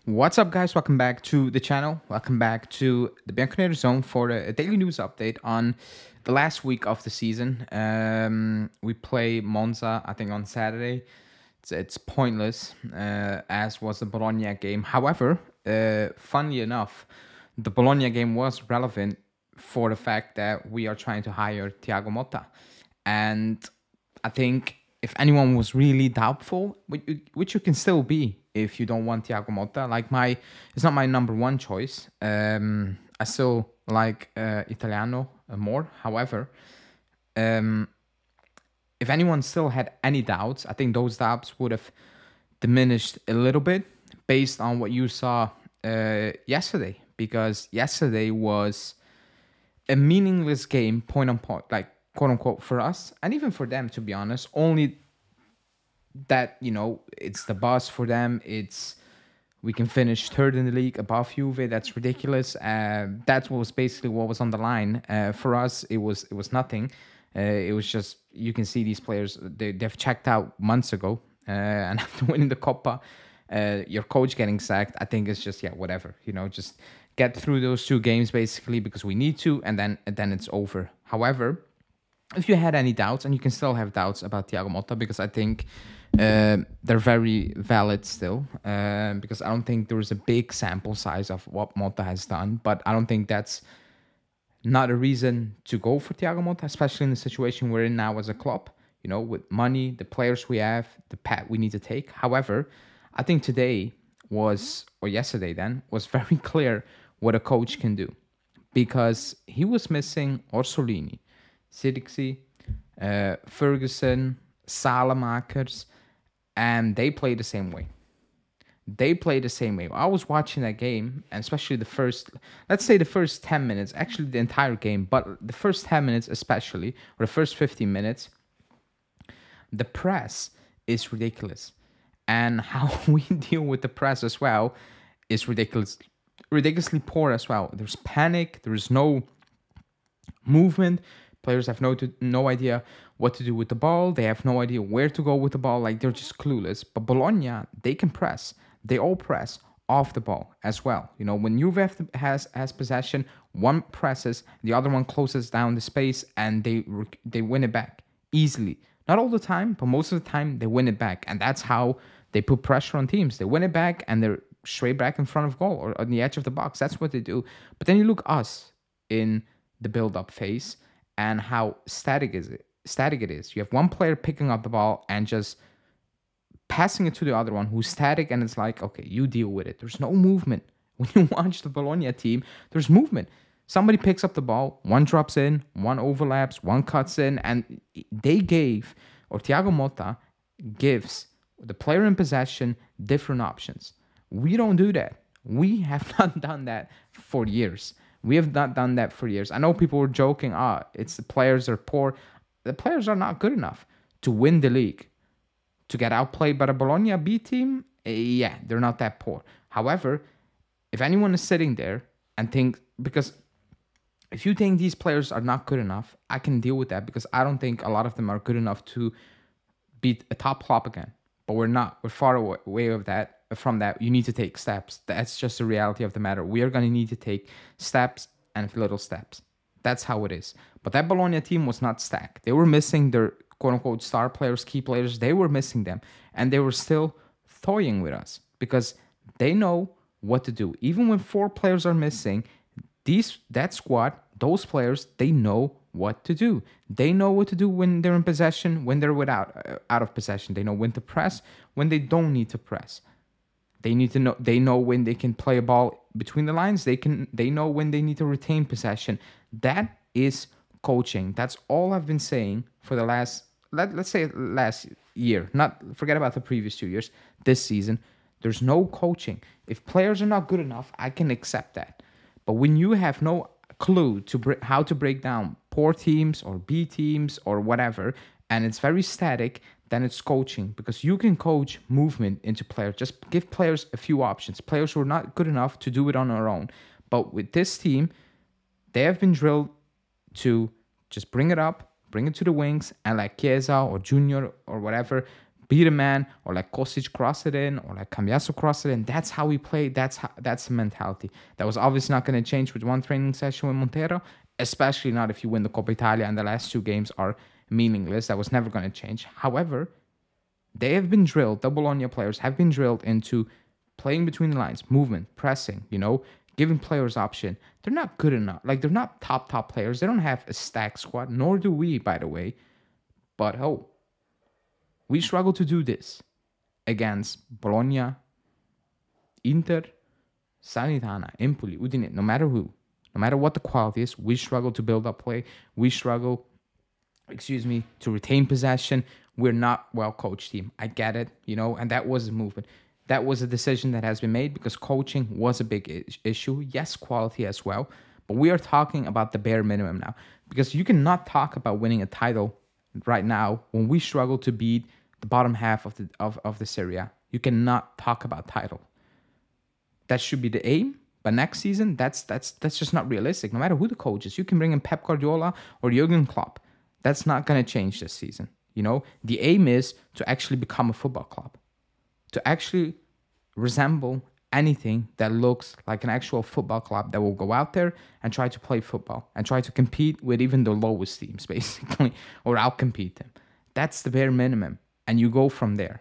What's up, guys? Welcome back to the channel. Welcome back to the Bianconator Zone for a daily news update on the last week of the season. We play Monza, I think, on Saturday. It's pointless, as was the Bologna game. However, funnily enough, the Bologna game was relevant for the fact that we are trying to hire Thiago Motta. And I think if anyone was really doubtful, which you can still be if you don't want Thiago Motta, it's not my number one choice. I still like Italiano more. However, if anyone still had any doubts, I think those doubts would have diminished a little bit based on what you saw yesterday, because yesterday was a meaningless game, point on point, like quote unquote, for us and even for them, to be honest. Only that, it's the buzz for them. We can finish third in the league above Juve. That's ridiculous. That was basically what was on the line. For us, it was nothing. It was just, you can see these players, they've checked out months ago. And after winning the Coppa, your coach getting sacked, I think it's just, whatever. Just get through those two games basically because we need to, and then it's over. However, if you had any doubts, and you can still have doubts about Thiago Motta, because I think they're very valid still, because I don't think there is a big sample size of what Motta has done, but I don't think that's not a reason to go for Thiago Motta, especially in the situation we're in now as a club, with money, the players we have, the path we need to take. However, I think yesterday was very clear what a coach can do, because he was missing Orsolini, Sidixi, Ferguson, Salamakers, and they play the same way. I was watching that game, and especially the first 10 minutes, actually the entire game, but the first 10 minutes especially, or the first 15 minutes, the press is ridiculous. And how we deal with the press as well is ridiculously poor as well. There's panic, there's no movement. Players have no idea what to do with the ball. They have no idea where to go with the ball. Like, they're just clueless. But Bologna, they can press. They all press off the ball as well. When Juve has possession, one presses, the other one closes down the space, and they win it back easily. Not all the time, but most of the time they win it back. And that's how they put pressure on teams. They win it back, and they're straight back in front of goal or on the edge of the box. That's what they do. But then you look us in the build-up phase, and how static it is. You have one player picking up the ball and just passing it to the other one who's static, and it's like, okay, you deal with it. There's no movement. When you watch the Bologna team, there's movement. Somebody picks up the ball, one drops in, one overlaps, one cuts in, and Thiago Motta gives the player in possession different options. We don't do that. We have not done that for years. I know people were joking, it's the players are poor. The players are not good enough to win the league. To get outplayed by the Bologna B team, they're not that poor. However, if anyone is sitting there and because if you think these players are not good enough, I can deal with that, because I don't think a lot of them are good enough to beat a top club again. But we're not. We're far away from that. You need to take steps. That's just the reality of the matter. We are going to need to take steps and little steps. That's how it is. But that Bologna team was not stacked. They were missing their quote-unquote star players, key players. They were missing them. And they were still toying with us, because they know what to do. Even when 4 players are missing, that squad, those players, they know what to do. They know what to do when they're in possession, when they're out of possession. They know when to press, when they don't need to press. They know when they can play a ball between the lines. They know when they need to retain possession. That is coaching. That's all I've been saying for the last year. Forget about the previous 2 years. This season, there's no coaching. If players are not good enough, I can accept that. But when you have no clue how to break down poor teams or B teams or whatever, and it's very static, then it's coaching, because you can coach movement into players. Just give players a few options. Players who are not good enough to do it on their own. But with this team, they have been drilled to just bring it up, bring it to the wings, and like Chiesa or Junior or whatever, beat a man, or like Kostic cross it in, or like Cambiaso cross it in. That's how we play. That's the mentality. That was obviously not going to change with one training session with Montero, especially not if you win the Coppa Italia and the last 2 games are meaningless. That was never going to change. However, they have been drilled, the Bologna players have been drilled into playing between the lines, movement, pressing, giving players option. They're not good enough. Like, they're not top players. They don't have a stacked squad, nor do we, by the way. But, we struggle to do this against Bologna, Inter, Salernitana, Empoli, Udine, no matter who. No matter what the quality is, we struggle to build up play. We struggle, to retain possession. We're not well-coached team. I get it, and that was a movement. That was a decision that has been made because coaching was a big issue. Yes, quality as well. But we are talking about the bare minimum now. Because you cannot talk about winning a title right now when we struggle to beat the bottom half of the Serie A. You cannot talk about title. That should be the aim. But next season, that's just not realistic. No matter who the coach is. You can bring in Pep Guardiola or Jurgen Klopp. That's not going to change this season. The aim is to actually become a football club, to actually resemble anything that looks like an actual football club that will go out there and try to play football and try to compete with even the lowest teams, basically, or outcompete them. That's the bare minimum, and you go from there.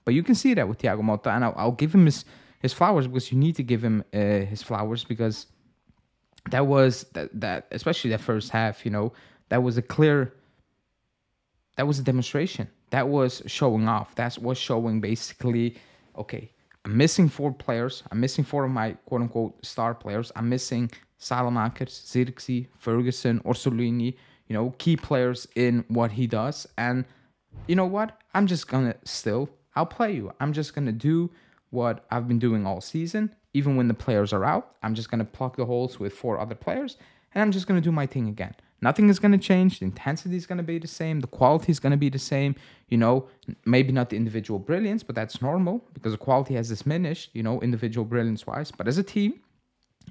But you can see that with Thiago Motta, and I'll give him his flowers because you need to give him his flowers because that was that especially that first half, that was a demonstration. That was showing off. That was showing basically, okay, I'm missing 4 players. I'm missing 4 of my quote-unquote star players. I'm missing Salamakers, Zirkzee, Ferguson, Orsolini, key players in what he does. And you know what? I'm just going to I'll play you. I'm just going to do what I've been doing all season. Even when the players are out, I'm just going to plug the holes with 4 other players. And I'm just going to do my thing again. Nothing is going to change. The intensity is going to be the same. The quality is going to be the same. Maybe not the individual brilliance, but that's normal because the quality has diminished, individual brilliance-wise. But as a team,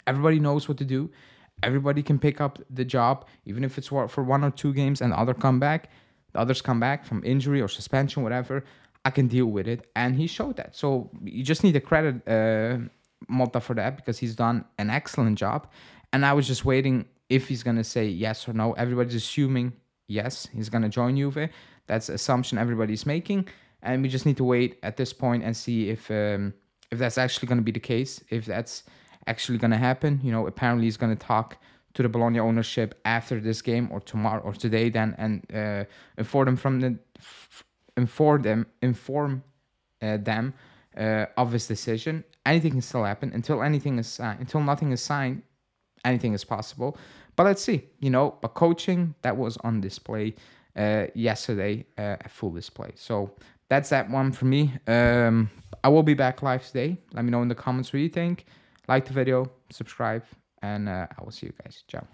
everybody knows what to do. Everybody can pick up the job, even if it's for 1 or 2 games and the others come back from injury or suspension, whatever. I can deal with it. And he showed that. So you just need to credit Motta for that because he's done an excellent job. And I was just waiting if he's going to say yes or no. Everybody's assuming yes, he's going to join Juve. That's the assumption everybody's making. And we just need to wait at this point and see if that's actually going to be the case, if that's actually going to happen. Apparently he's going to talk to the Bologna ownership after this game or tomorrow or today then and inform them of his decision. Anything can still happen until nothing is signed. Anything is possible, but let's see. But coaching that was on display yesterday, at full display. So that's that one for me. I will be back live today. Let me know in the comments what you think. Like the video, subscribe, and I will see you guys. Ciao.